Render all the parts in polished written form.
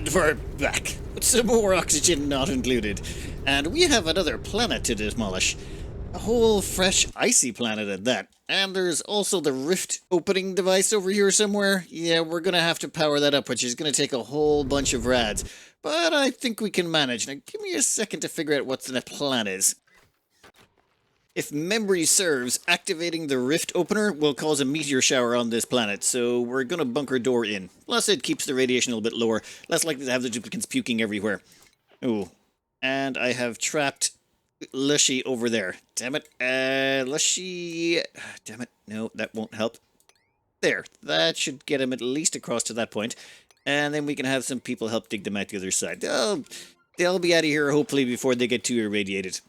And we're back, with some more oxygen not included. And we have another planet to demolish. A whole fresh icy planet at that. And there's also the rift opening device over here somewhere. Yeah, we're gonna have to power that up, which is gonna take a whole bunch of rads. But I think we can manage. Now give me a second to figure out what the plan is. If memory serves, activating the rift opener will cause a meteor shower on this planet, so we're gonna bunker door in. Plus it keeps the radiation a little bit lower, less likely to have the duplicants puking everywhere. Ooh. And I have trapped Lushy over there. Damn it. Lushy... Damn it. No, that won't help. There. That should get him at least across to that point. And then we can have some people help dig them out the other side. They'll be out of here hopefully before they get too irradiated.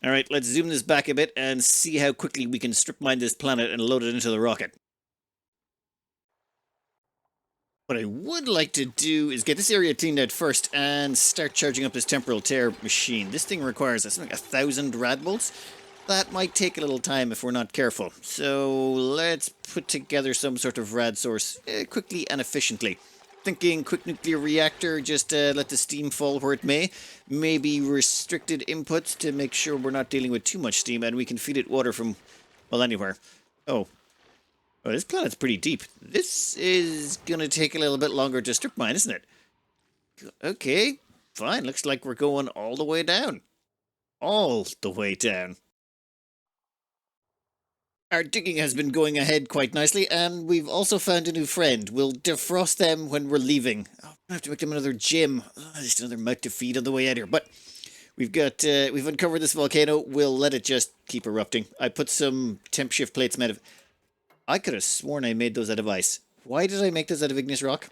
Alright, let's zoom this back a bit and see how quickly we can strip mine this planet and load it into the rocket. What I would like to do is get this area cleaned out first and start charging up this temporal tear machine. This thing requires something like 1,000 rad bolts. That might take a little time if we're not careful. So let's put together some sort of rad source quickly and efficiently. Thinking quick nuclear reactor, just let the steam fall where it may. Maybe restricted inputs to make sure we're not dealing with too much steam and we can feed it water from, well, anywhere. Oh, this planet's pretty deep. This is gonna take a little bit longer to strip mine, isn't it? Okay, fine. Looks like we're going all the way down. All the way down. Our digging has been going ahead quite nicely, and we've also found a new friend. We'll defrost them when we're leaving. Oh, I'm gonna have to make them another gym. Oh, just another mouth to feed on the way out here. But we've uncovered this volcano. We'll let it just keep erupting. I put some temp shift plates made of... I could have sworn I made those out of ice. Why did I make those out of igneous rock?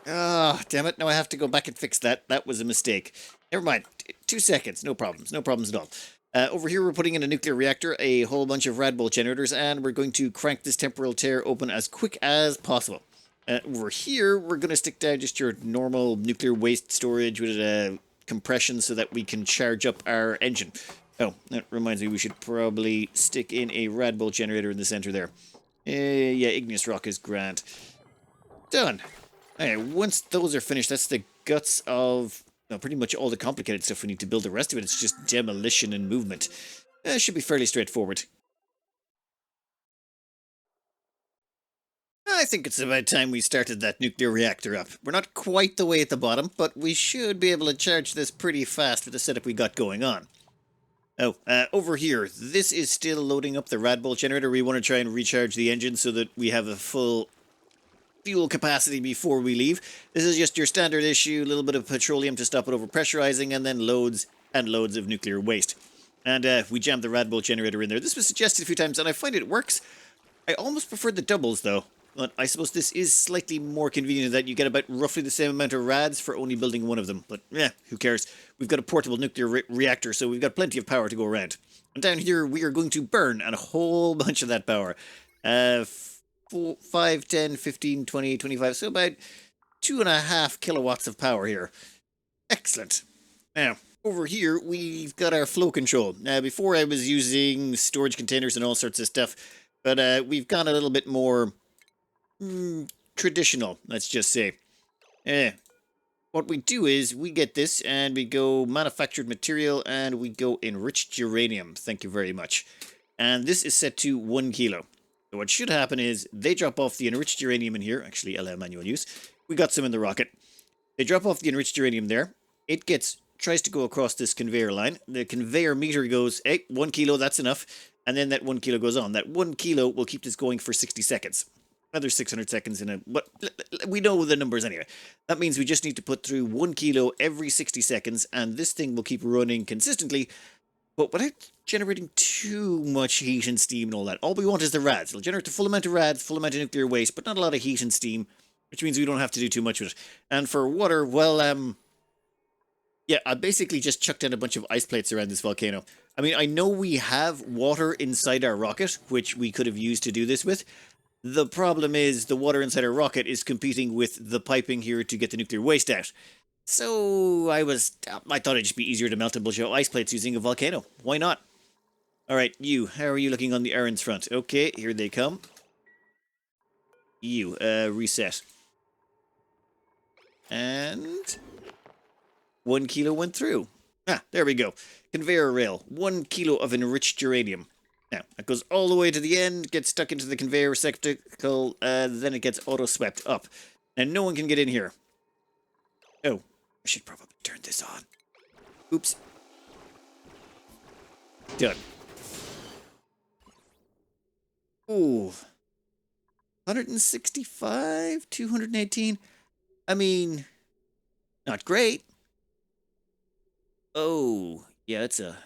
Ah, damn it. Now I have to go back and fix that. That was a mistake. Never mind. 2 seconds. No problems. No problems at all. Over here we're putting in a nuclear reactor, a whole bunch of rad bolt generators, and we're going to crank this temporal tear open as quick as possible. Over here we're going to stick down just your normal nuclear waste storage with compression so that we can charge up our engine. Oh, that reminds me we should probably stick in a rad bolt generator in the center there. Yeah, igneous rock is grand. Done. Alright, once those are finished, that's the guts of... No, pretty much all the complicated stuff we need to build. The rest of it is just demolition and movement. Should be fairly straightforward. I think it's about time we started that nuclear reactor up. We're not quite the way at the bottom, but we should be able to charge this pretty fast with the setup we got going on. Oh, over here, this is still loading up the rad bolt generator. We want to try and recharge the engine so that we have a full fuel capacity before we leave. This is just your standard issue, a little bit of petroleum to stop it overpressurizing, and then loads and loads of nuclear waste. And we jammed the rad bolt generator in there. This was suggested a few times, and I find it works. I almost prefer the doubles, though. But I suppose this is slightly more convenient that you get about roughly the same amount of rads for only building one of them. But, who cares? We've got a portable nuclear reactor, so we've got plenty of power to go around. And down here, we are going to burn a whole bunch of that power. 5, 10, 15, 20, 25, so about 2.5 kilowatts of power here. Excellent. Now, over here, we've got our flow control. Now, before I was using storage containers and all sorts of stuff, but we've gone a little bit more traditional, let's just say. What we do is we get this and we go manufactured material and we go enriched uranium. Thank you very much. And this is set to 1 kilo. So what should happen is they drop off the enriched uranium in here. Actually, allow manual use. We got some in the rocket. They drop off the enriched uranium there. It tries to go across this conveyor line. The conveyor meter goes, hey, 1 kilo, that's enough. And then that 1 kilo goes on. That 1 kilo will keep this going for 60 seconds. Another 600 seconds in but we know the numbers anyway. That means we just need to put through 1 kilo every 60 seconds, and this thing will keep running consistently, but without generating too much heat and steam and all that. All we want is the rads. It'll generate the full amount of rads, full amount of nuclear waste, but not a lot of heat and steam, which means we don't have to do too much with it. And for water, well, yeah, I basically just chucked in a bunch of ice plates around this volcano. I mean, I know we have water inside our rocket, which we could have used to do this with. The problem is the water inside our rocket is competing with the piping here to get the nuclear waste out. So I thought it'd just be easier to melt a bunch of ice plates using a volcano. Why not? Alright, how are you looking on the errands front? Okay, here they come. Reset. And 1 kilo went through. Ah, there we go. Conveyor rail. 1 kilo of enriched uranium. Now, that goes all the way to the end, gets stuck into the conveyor receptacle, then it gets auto-swept up. And no one can get in here. Oh, I should probably turn this on. Oops. Done. Ooh. 165, 218. I mean, not great. Oh, yeah, it's a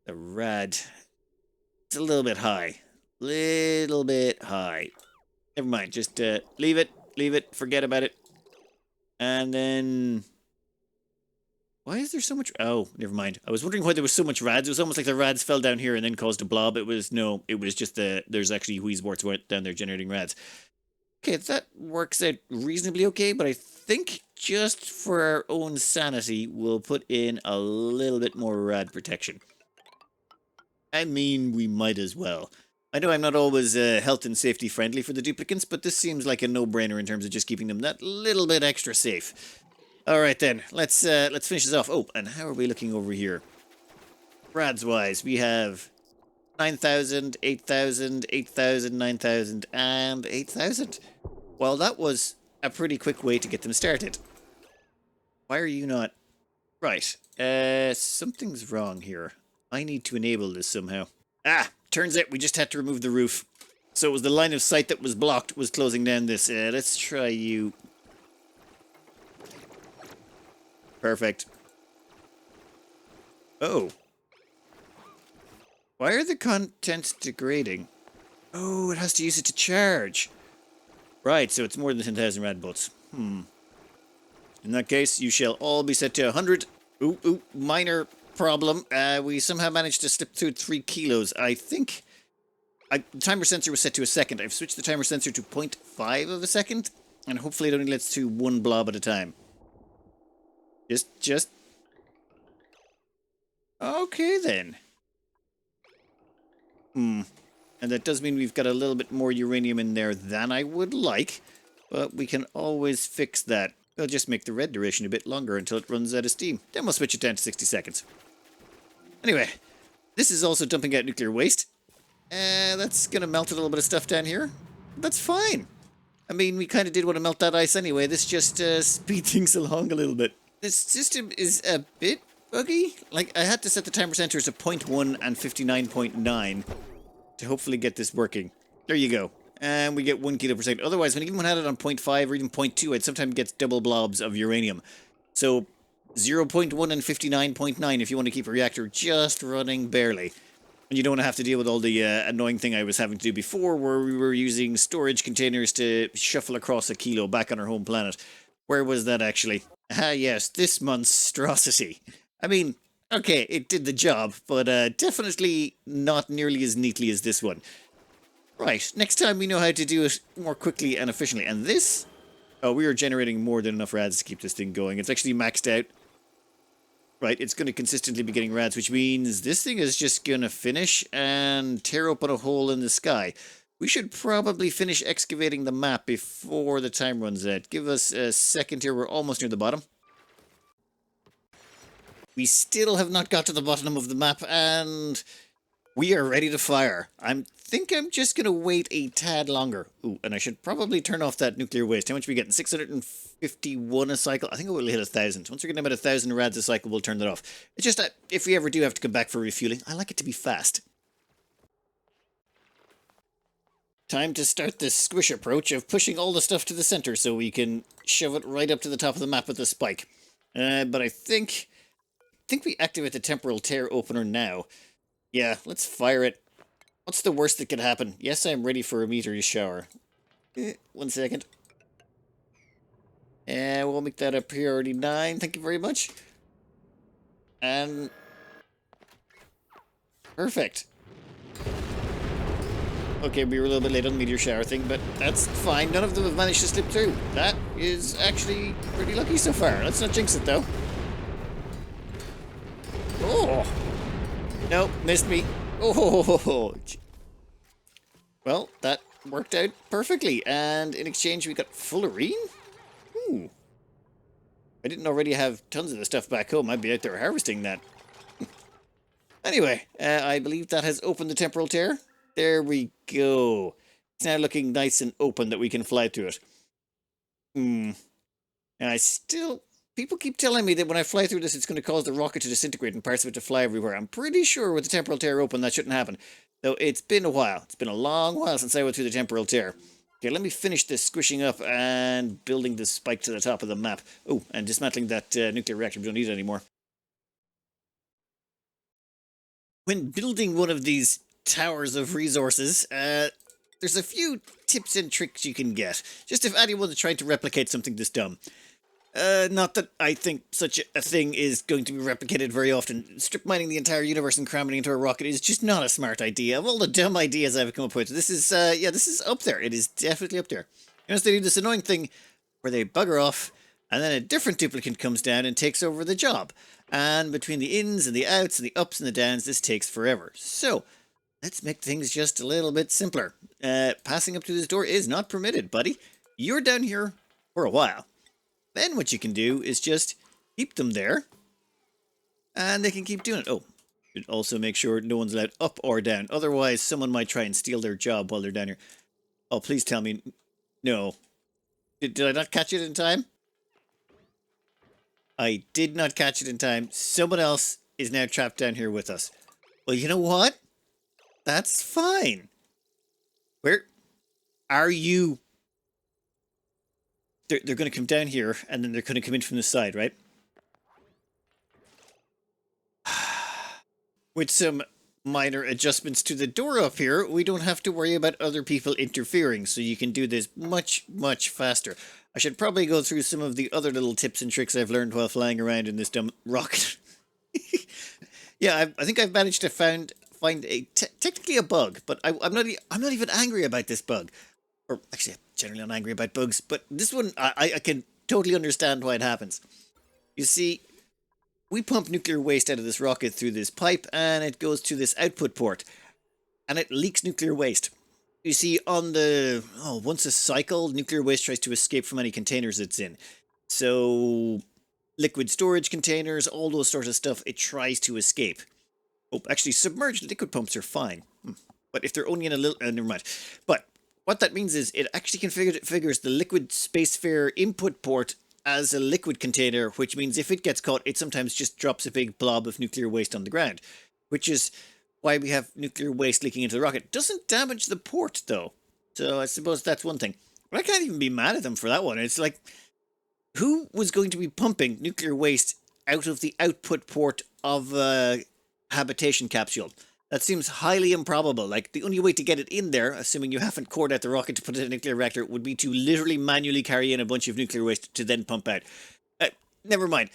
rad. It's a little bit high. Little bit high. Never mind, just leave it, forget about it. And then... Why is there so much... Oh, never mind. I was wondering why there was so much rads. It was almost like the rads fell down here and then caused a blob. It was just there's actually wheeze-warts went down there generating rads. Okay, that works out reasonably okay, but I think just for our own sanity, we'll put in a little bit more rad protection. I mean, we might as well. I know I'm not always health and safety friendly for the duplicants, but this seems like a no-brainer in terms of just keeping them that little bit extra safe. All right then, let's finish this off. Oh, and how are we looking over here? Rads-wise, we have 9,000, 8,000, 8,000, 9,000, and 8,000. Well, that was a pretty quick way to get them started. Why are you not... Right, something's wrong here. I need to enable this somehow. Ah, turns out we just had to remove the roof. So it was the line of sight that was blocked was closing down this. Let's try you... Perfect. Oh. Why are the contents degrading? Oh, it has to use it to charge. Right, so it's more than 10,000 rad bolts. In that case, you shall all be set to 100. Ooh, minor problem. We somehow managed to slip through 3 kilos. I think... the timer sensor was set to a second. I've switched the timer sensor to 0.5 of a second. And hopefully it only lets to 1 blob at a time. Just... Okay, then. And that does mean we've got a little bit more uranium in there than I would like. But we can always fix that. We'll just make the red duration a bit longer until it runs out of steam. Then we'll switch it down to 60 seconds. Anyway, this is also dumping out nuclear waste. That's going to melt a little bit of stuff down here. That's fine. I mean, we kind of did want to melt that ice anyway. This just speeds things along a little bit. This system is a bit buggy. Like, I had to set the timer sensors to 0.1 and 59.9 to hopefully get this working. There you go. And we get 1 kilo per second. Otherwise, even when I had it on 0.5 or even 0.2, I'd sometimes get double blobs of uranium. So 0.1 and 59.9 if you want to keep a reactor just running barely. And you don't want to have to deal with all the annoying thing I was having to do before, where we were using storage containers to shuffle across a kilo back on our home planet. Where was that actually? Ah, yes, this monstrosity. I mean, okay, it did the job, but definitely not nearly as neatly as this one. Right, next time we know how to do it more quickly and efficiently. And this? Oh, we are generating more than enough rads to keep this thing going. It's actually maxed out. Right, it's going to consistently be getting rads, which means this thing is just going to finish and tear open a hole in the sky. We should probably finish excavating the map before the time runs out. Give us a second here. We're almost near the bottom. We still have not got to the bottom of the map, and we are ready to fire. I think I'm just going to wait a tad longer. Ooh, and I should probably turn off that nuclear waste. How much are we getting? 651 a cycle? I think it will hit 1,000. Once we're getting about 1,000 rads a cycle, we'll turn that off. It's just that if we ever do have to come back for refueling, I like it to be fast. Time to start the squish approach of pushing all the stuff to the center so we can shove it right up to the top of the map with the spike. But I think we activate the temporal tear opener now. Yeah, let's fire it. What's the worst that could happen? Yes, I'm ready for a meteor shower. 1 second. And we'll make that a priority 9. Thank you very much. And... perfect. Okay, we were a little bit late on the meteor shower thing, but that's fine. None of them have managed to slip through. That is actually pretty lucky so far. Let's not jinx it, though. Oh! Nope, missed me. Oh! Well, that worked out perfectly. And in exchange, we got fullerene? Ooh. I didn't already have tons of the stuff back home. I'd be out there harvesting that. Anyway, I believe that has opened the temporal tear. There we go. It's now looking nice and open that we can fly through it. And I still... People keep telling me that when I fly through this, it's going to cause the rocket to disintegrate and parts of it to fly everywhere. I'm pretty sure with the temporal tear open, that shouldn't happen. Though it's been a while. It's been a long while since I went through the temporal tear. Okay, let me finish this squishing up and building the spike to the top of the map. Oh, and dismantling that nuclear reactor. We don't need it anymore. When building one of these towers of resources, there's a few tips and tricks you can get. Just if anyone's trying to replicate something this dumb. Not that I think such a thing is going to be replicated very often. Strip mining the entire universe and cramming it into a rocket is just not a smart idea. Of all the dumb ideas I've come up with, this is, this is up there. It is definitely up there. Unless they do this annoying thing where they bugger off, and then a different duplicant comes down and takes over the job. And between the ins and the outs and the ups and the downs, this takes forever. So, let's make things just a little bit simpler. Passing up through this door is not permitted, buddy. You're down here for a while. Then what you can do is just keep them there, and they can keep doing it. Oh, should also make sure no one's allowed up or down. Otherwise, someone might try and steal their job while they're down here. Oh, please tell me. No. Did I not catch it in time? I did not catch it in time. Someone else is now trapped down here with us. Well, you know what? That's fine. Where are you? They're going to come down here, and then they're going to come in from the side, right? With some minor adjustments to the door up here, we don't have to worry about other people interfering, so you can do this much, much faster. I should probably go through some of the other little tips and tricks I've learned while flying around in this dumb rocket. Yeah, I think I've managed to find a technically a bug, but I'm not even angry about this bug. Or actually, I'm generally not angry about bugs, but this one, I can totally understand why it happens. You see, we pump nuclear waste out of this rocket through this pipe, and it goes to this output port, and it leaks nuclear waste. You see, on the, once a cycle, nuclear waste tries to escape from any containers it's in. So, liquid storage containers, all those sorts of stuff, it tries to escape. Oh, actually, submerged liquid pumps are fine. But if they're only in a little, never mind. But what that means is it actually configures the liquid spacefarer input port as a liquid container, which means if it gets caught, it sometimes just drops a big blob of nuclear waste on the ground, which is why we have nuclear waste leaking into the rocket. Doesn't damage the port, though. So I suppose that's one thing. But I can't even be mad at them for that one. It's like, who was going to be pumping nuclear waste out of the output port of a habitation capsule? That seems highly improbable. Like, the only way to get it in there, assuming you haven't cored out the rocket to put it in a nuclear reactor, would be to literally manually carry in a bunch of nuclear waste to then pump out. Never mind.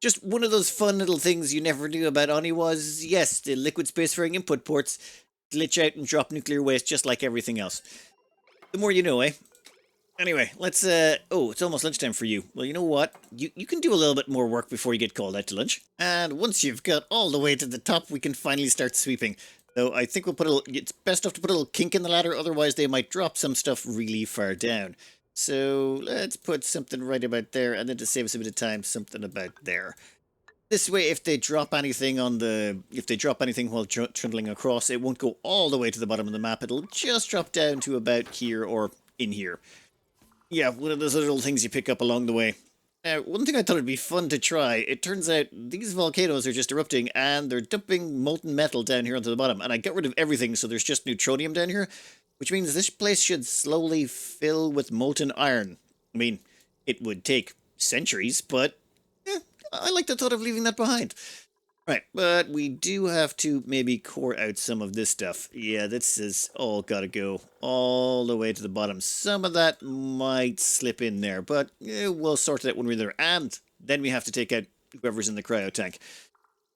Just one of those fun little things you never knew about Oni was, yes, the liquid spacefaring input ports glitch out and drop nuclear waste just like everything else. The more you know, eh? Anyway, let's, oh, it's almost lunchtime for you. Well, you know what? You can do a little bit more work before you get called out to lunch. And once you've got all the way to the top, we can finally start sweeping. Though I think we'll put a little, it's best off to put a little kink in the ladder, otherwise they might drop some stuff really far down. So let's put something right about there, and then to save us a bit of time, something about there. This way, if they drop anything on the, if they drop anything while trundling across, it won't go all the way to the bottom of the map. It'll just drop down to about here or in here. Yeah, one of those little things you pick up along the way. One thing I thought would be fun to try, it turns out these volcanoes are just erupting and they're dumping molten metal down here onto the bottom. And I got rid of everything, so there's just neutronium down here, which means this place should slowly fill with molten iron. I mean, it would take centuries, but I like the thought of leaving that behind. Right, but we do have to maybe core out some of this stuff. Yeah, this is all gotta go all the way to the bottom. Some of that might slip in there, but we'll sort it out when we're there. And then we have to take out whoever's in the cryo tank.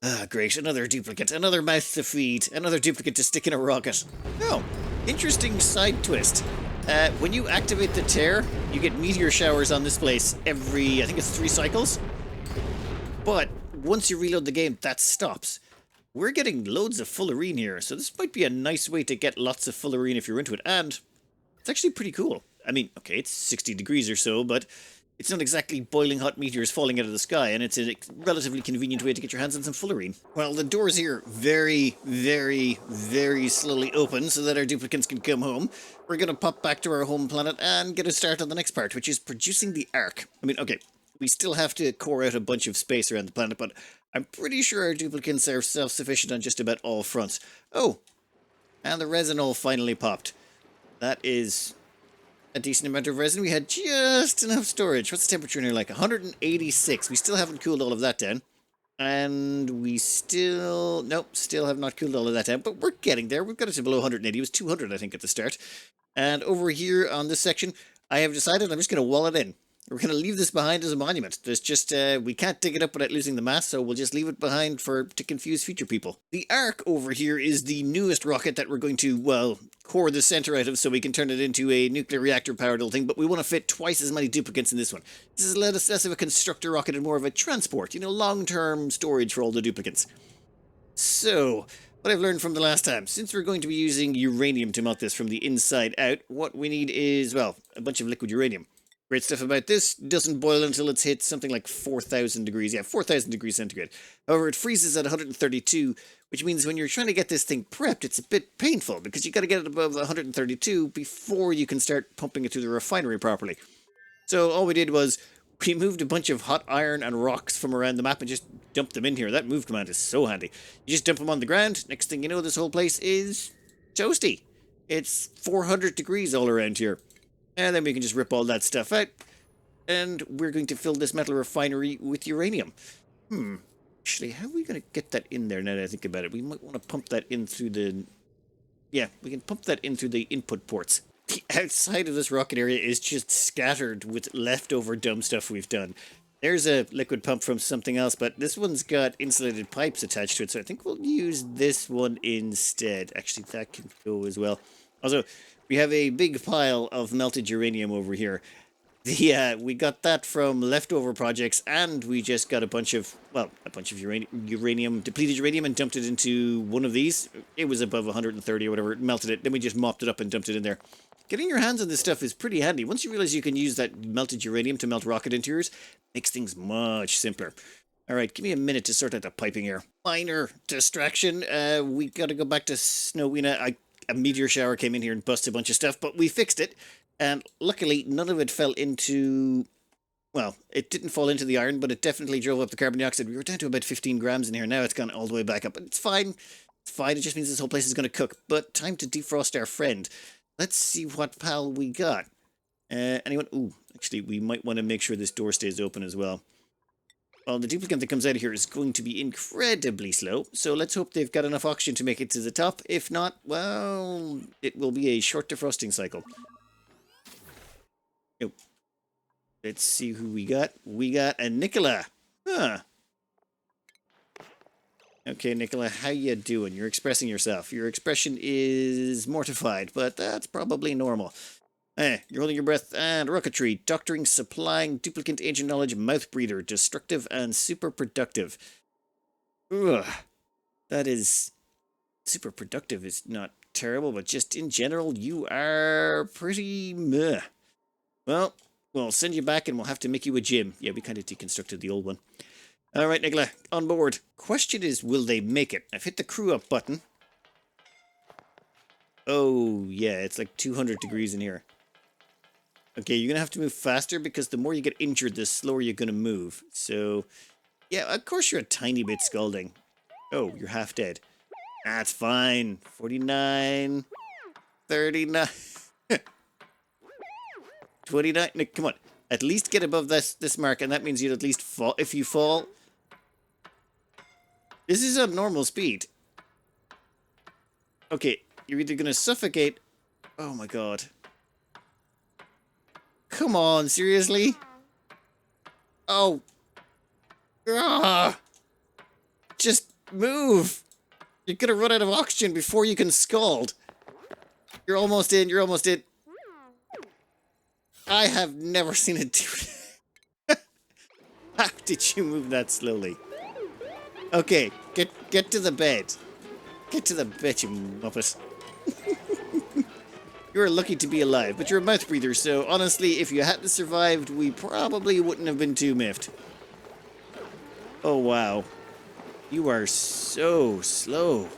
Ah, great, another duplicate, another mouth to feed, another duplicate to stick in a rocket. Oh, interesting side twist. When you activate the tear, you get meteor showers on this place every, I think it's 3 cycles. But once you reload the game, that stops. We're getting loads of fullerene here, so this might be a nice way to get lots of fullerene if you're into it, and it's actually pretty cool. I mean, okay, it's 60 degrees or so, but it's not exactly boiling hot meteors falling out of the sky, and it's a relatively convenient way to get your hands on some fullerene. Well, the doors here very, very, very slowly open so that our duplicants can come home. We're going to pop back to our home planet and get a start on the next part, which is producing the Ark. I mean, okay, we still have to core out a bunch of space around the planet, but I'm pretty sure our duplicants are self-sufficient on just about all fronts. Oh, and the resin all finally popped. That is a decent amount of resin. We had just enough storage. What's the temperature in here like? 186. We still haven't cooled all of that down. And we still... Nope, still have not cooled all of that down. But we're getting there. We've got it to below 180. It was 200, I think, at the start. And over here on this section, I have decided I'm just going to wall it in. We're going to leave this behind as a monument. There's just, we can't dig it up without losing the mass, so we'll just leave it behind to confuse future people. The Ark over here is the newest rocket that we're going to, well, core the center out of so we can turn it into a nuclear reactor-powered little thing, but we want to fit twice as many duplicants in this one. This is less of a constructor rocket and more of a transport, you know, long-term storage for all the duplicants. So, what I've learned from the last time, since we're going to be using uranium to melt this from the inside out, what we need is, well, a bunch of liquid uranium. Great stuff about this, doesn't boil until it's hit something like 4,000 degrees. Yeah, 4,000 degrees centigrade. However, it freezes at 132, which means when you're trying to get this thing prepped, it's a bit painful because you got to get it above 132 before you can start pumping it through the refinery properly. So all we did was we moved a bunch of hot iron and rocks from around the map and just dumped them in here. That move command is so handy. You just dump them on the ground. Next thing you know, this whole place is toasty. It's 400 degrees all around here. And then we can just rip all that stuff out. And we're going to fill this metal refinery with uranium. Actually, how are we going to get that in there now that I think about it? We might want to pump that in through the... Yeah, we can pump that in through the input ports. The outside of this rocket area is just scattered with leftover dumb stuff we've done. There's a liquid pump from something else, but this one's got insulated pipes attached to it, so I think we'll use this one instead. Actually, that can go as well. Also, we have a big pile of melted uranium over here. We got that from leftover projects, and we just got a bunch of uranium, depleted uranium, and dumped it into one of these. It was above 130 or whatever, melted it, then we just mopped it up and dumped it in there. Getting your hands on this stuff is pretty handy. Once you realize you can use that melted uranium to melt rocket interiors, makes things much simpler. Alright, give me a minute to sort out the piping here. Minor distraction. We gotta go back to Snowina. A meteor shower came in here and busted a bunch of stuff, but we fixed it. And luckily, none of it fell into... Well, it didn't fall into the iron, but it definitely drove up the carbon dioxide. We were down to about 15 grams in here. Now it's gone all the way back up. But it's fine. It's fine. It just means this whole place is going to cook. But time to defrost our friend. Let's see what pal we got. Anyone? Ooh, actually, we might want to make sure this door stays open as well. Well, the duplicant that comes out of here is going to be incredibly slow, so let's hope they've got enough oxygen to make it to the top. If not, well, it will be a short defrosting cycle. Oh. Let's see who we got. We got a Nicola. Huh. Okay, Nicola, how you doing? You're expressing yourself. Your expression is mortified, but that's probably normal. You're holding your breath, and rocketry, doctoring, supplying, duplicant agent knowledge, mouth breather, destructive, and super productive. Ugh. That is... Super productive is not terrible, but just in general, you are pretty meh. Well, we'll send you back and we'll have to make you a gym. Yeah, we kind of deconstructed the old one. Alright, Nicola, on board. Question is, will they make it? I've hit the crew up button. Oh, yeah, it's like 200 degrees in here. Okay, you're going to have to move faster because the more you get injured, the slower you're going to move. So, yeah, of course you're a tiny bit scalding. Oh, you're half dead. That's fine. 49. 39. 29. Nick, come on. At least get above this mark, and that means you'd at least fall. If you fall... This is a normal speed. Okay, you're either going to suffocate... Oh my god. Come on, seriously? Oh. Ah. Just move. You're gonna run out of oxygen before you can scald. You're almost in, you're almost in. I have never seen it do it. How did you move that slowly? Okay, get to the bed. Get to the bed, you muppet. You're lucky to be alive, but you're a mouth breather, so honestly, if you hadn't survived, we probably wouldn't have been too miffed. Oh, wow. You are so slow.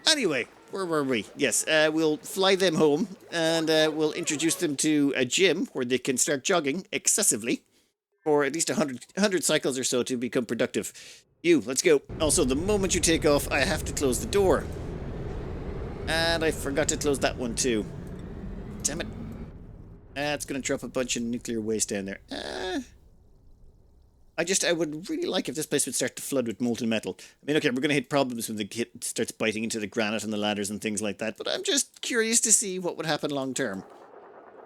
Anyway, where were we? Yes, we'll fly them home, and we'll introduce them to a gym where they can start jogging excessively for at least 100 cycles or so to become productive. You, let's go. Also, the moment you take off, I have to close the door. And I forgot to close that one too. Damn it. It's going to drop a bunch of nuclear waste down there. I would really like if this place would start to flood with molten metal. I mean, okay, we're going to hit problems when the kit starts biting into the granite and the ladders and things like that, but I'm just curious to see what would happen long term.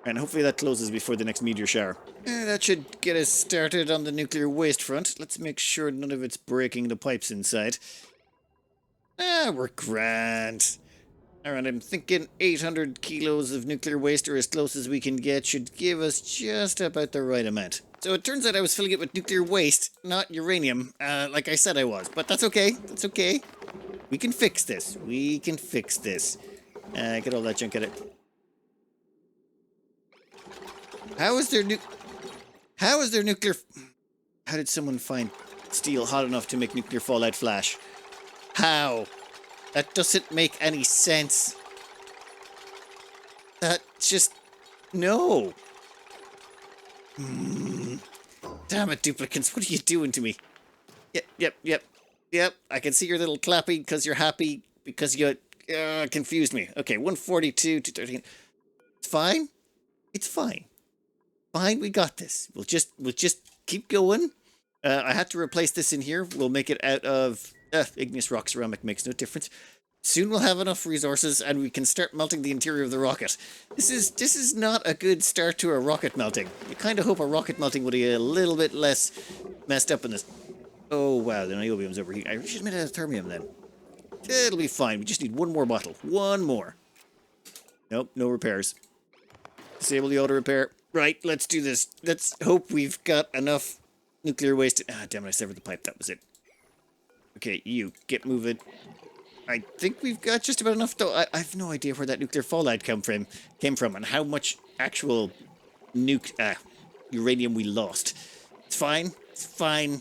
And hopefully that closes before the next meteor shower. That should get us started on the nuclear waste front. Let's make sure none of it's breaking the pipes inside. We're grand. Alright, I'm thinking 800 kilos of nuclear waste, or as close as we can get, should give us just about the right amount. So it turns out I was filling it with nuclear waste, not uranium, like I said I was. But that's okay, that's okay. We can fix this, we can fix this. Get all that junk at it. How is there nuclear... How did someone find steel hot enough to make nuclear fallout flash? How? That doesn't make any sense. That just... No. Damn it, Duplicants, what are you doing to me? Yep. I can see your little clapping because you're happy because you confused me. Okay, 142 to 13. It's fine. It's fine. Fine, we got this. We'll just keep going. I had to replace this in here. We'll make it out of igneous rock. Ceramic makes no difference. Soon we'll have enough resources and we can start melting the interior of the rocket. This is not a good start to a rocket melting. You kind of hope a rocket melting would be a little bit less messed up in this. Oh wow, the niobium's overheating. I should have made it out of thermium then. It'll be fine. We just need one more bottle. One more. Nope, no repairs. Disable the auto repair. Right, let's do this. Let's hope we've got enough nuclear waste. Damn it, I severed the pipe. That was it. Okay, you, get moving. I think we've got just about enough, though. I have no idea where that nuclear fallout came from and how much actual uranium we lost. It's fine. It's fine.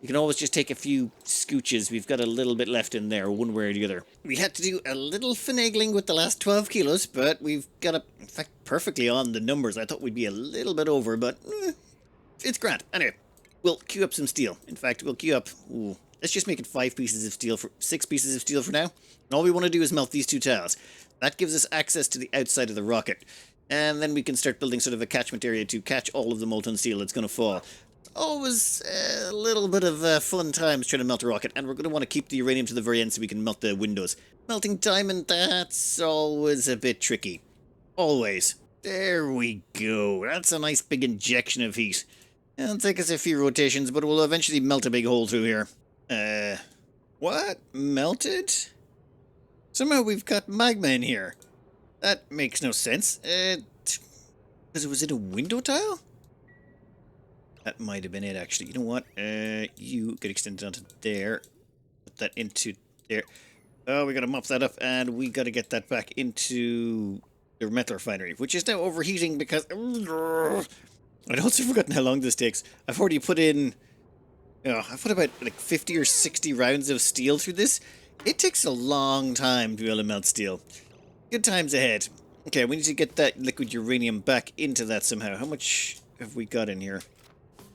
You can always just take a few scooches. We've got a little bit left in there, one way or the other. We had to do a little finagling with the last 12 kilos, but we've got in fact, perfectly on the numbers. I thought we'd be a little bit over, but it's grand. Anyway, we'll queue up some steel. In fact, we'll queue up... Let's just make it 6 pieces of steel for now. And all we want to do is melt these 2 tiles. That gives us access to the outside of the rocket. And then we can start building sort of a catchment area to catch all of the molten steel that's going to fall. Always a little bit of fun times trying to melt a rocket. And we're going to want to keep the uranium to the very end so we can melt the windows. Melting diamond, that's always a bit tricky. Always. There we go. That's a nice big injection of heat. It'll take us a few rotations, but we'll eventually melt a big hole through here. What? Melted? Somehow we've got magma in here. That makes no sense. Because it was in a window tile? That might have been it, actually. You know what? You get extended onto there. Put that into there. Oh, we gotta mop that up, and we gotta get that back into the metal refinery, which is now overheating because... I'd also forgotten how long this takes. I've already put in... I've put about like 50 or 60 rounds of steel through this. It takes a long time to be able to melt steel. Good times ahead. Okay, we need to get that liquid uranium back into that somehow. How much have we got in here?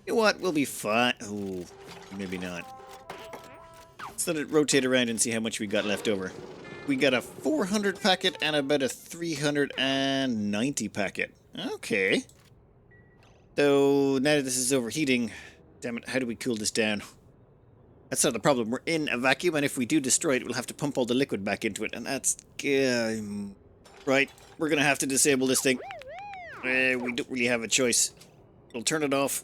You know what? We'll be fine. Oh, maybe not. Let's let it rotate around and see how much we got left over. We got a 400 packet and about a 390 packet. Okay. So now that this is overheating... Damn it, how do we cool this down? That's not the problem. We're in a vacuum, and if we do destroy it, we'll have to pump all the liquid back into it, and that's... right, we're going to have to disable this thing. We don't really have a choice. We'll turn it off.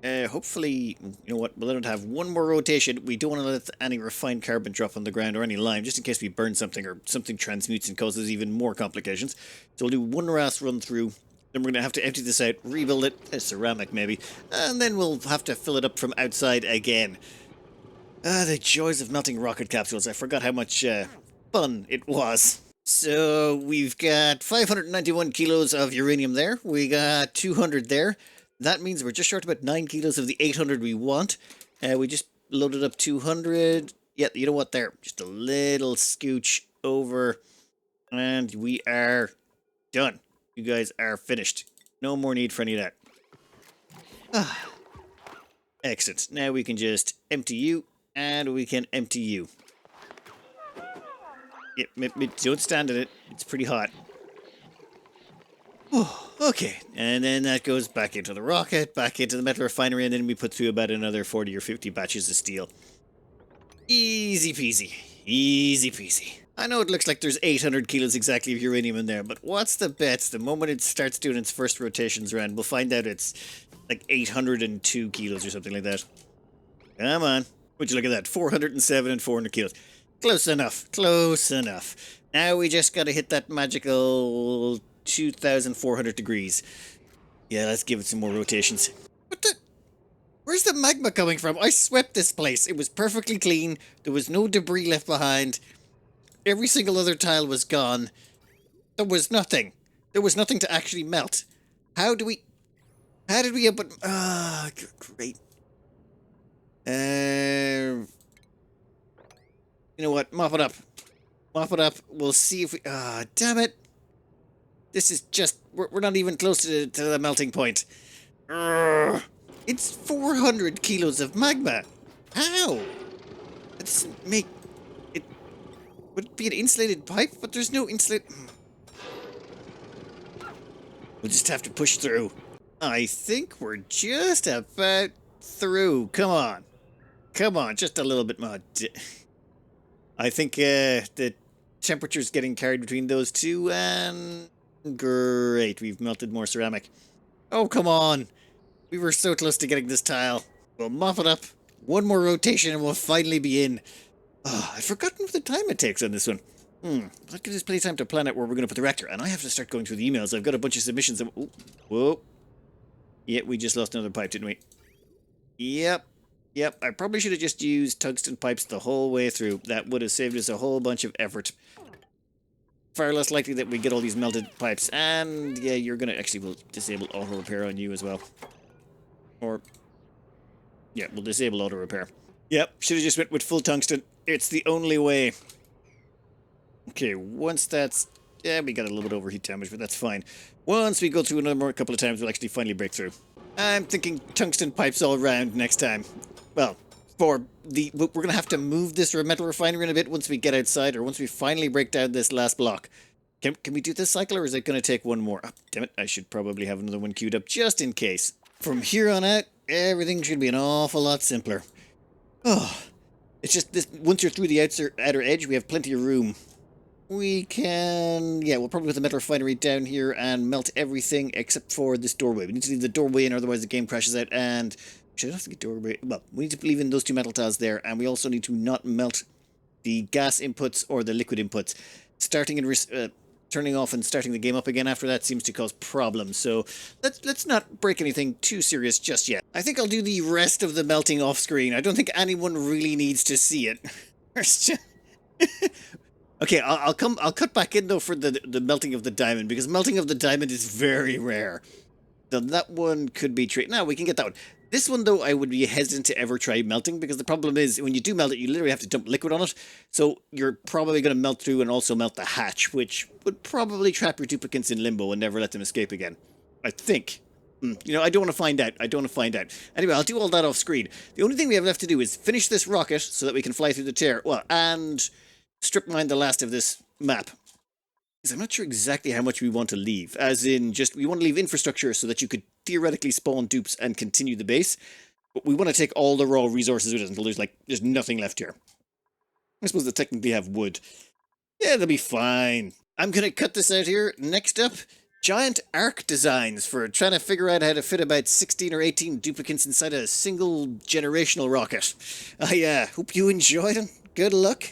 Hopefully, you know what, we'll let it have one more rotation. We don't want to let any refined carbon drop on the ground or any lime, just in case we burn something or something transmutes and causes even more complications. So we'll do one last run through. Then we're going to have to empty this out, rebuild it, ceramic maybe, and then we'll have to fill it up from outside again. The joys of melting rocket capsules. I forgot how much fun it was. So we've got 591 kilos of uranium there. We got 200 there. That means we're just short about 9 kilos of the 800 we want. We just loaded up 200. Yeah, you know what there? Just a little scooch over. And we are done. You guys are finished. No more need for any of that. Ah, excellent. Now we can just empty you. And we can empty you. Yep, don't stand in it. It's pretty hot. Oh, okay. And then that goes back into the rocket, back into the metal refinery, and then we put through about another 40 or 50 batches of steel. Easy peasy. Easy peasy. I know it looks like there's 800 kilos exactly of uranium in there, but what's the bet? The moment it starts doing its first rotations around, we'll find out it's like 802 kilos or something like that. Come on. Would you look at that? 407 and 400 kilos. Close enough. Close enough. Now we just gotta hit that magical 2,400 degrees. Yeah, let's give it some more rotations. What the? Where's the magma coming from? I swept this place. It was perfectly clean. There was no debris left behind. Every single other tile was gone. There was nothing. There was nothing to actually melt. How did we open... Ah, great. You know what? Mop it up. Mop it up. We'll see if we... Ah, damn it. This is just... We're not even close to the melting point. Urgh. It's 400 kilos of magma. How? That doesn't make... It would be an insulated pipe, but there's no insulate... We'll just have to push through. I think we're just about through. Come on. Come on, just a little bit more. I think the temperature's getting carried between those two, and... Great, we've melted more ceramic. Oh, come on. We were so close to getting this tile. We'll mop it up. One more rotation and we'll finally be in. Oh, I've forgotten what the time it takes on this one. That gives us plenty of time to plan out where we're going to put the reactor. And I have to start going through the emails. I've got a bunch of submissions. Ooh, whoa. Yeah, we just lost another pipe, didn't we? Yep. I probably should have just used tungsten pipes the whole way through. That would have saved us a whole bunch of effort. Far less likely that we get all these melted pipes. And yeah, you're going to... Actually, we'll disable auto repair on you as well. Or... Yeah, we'll disable auto repair. Yep, should have just went with full tungsten. It's the only way. Okay, once that's... Yeah, we got a little bit of overheat damage, but that's fine. Once we go through another couple of times, we'll actually finally break through. I'm thinking tungsten pipes all around next time. Well, we're going to have to move this metal refinery in a bit once we get outside, or once we finally break down this last block. Can we do this cycle, or is it going to take one more? Oh, damn it, I should probably have another one queued up just in case. From here on out, everything should be an awful lot simpler. Oh, it's just this. Once you're through the outer edge, we have plenty of room. We can... Yeah, we'll probably put the metal refinery down here and melt everything except for this doorway. We need to leave the doorway in, otherwise the game crashes out, and... Should I have to get doorway? Well, we need to leave in those two metal tiles there, and we also need to not melt the gas inputs or the liquid inputs. Starting and turning off and starting the game up again after that seems to cause problems, so let's not break anything too serious just yet. I think I'll do the rest of the melting off screen. I don't think anyone really needs to see it. Okay, I'll cut back in though for the melting of the diamond, because melting of the diamond is very rare. So that one could be tricky. Now we can get that one. This one though, I would be hesitant to ever try melting, because the problem is when you do melt it, you literally have to dump liquid on it. So you're probably going to melt through and also melt the hatch, which would probably trap your duplicants in limbo and never let them escape again. I think. You know, I don't want to find out. Anyway, I'll do all that off screen. The only thing we have left to do is finish this rocket so that we can fly through the tear. Well, and strip mine the last of this map. Because I'm not sure exactly how much we want to leave. As in, just, we want to leave infrastructure so that you could theoretically spawn dupes and continue the base. But we want to take all the raw resources with us until there's nothing left here. I suppose they technically have wood. Yeah, they'll be fine. I'm going to cut this out here. Next up, giant arc designs for trying to figure out how to fit about 16 or 18 duplicants inside a single generational rocket. I hope you enjoyed them. Good luck.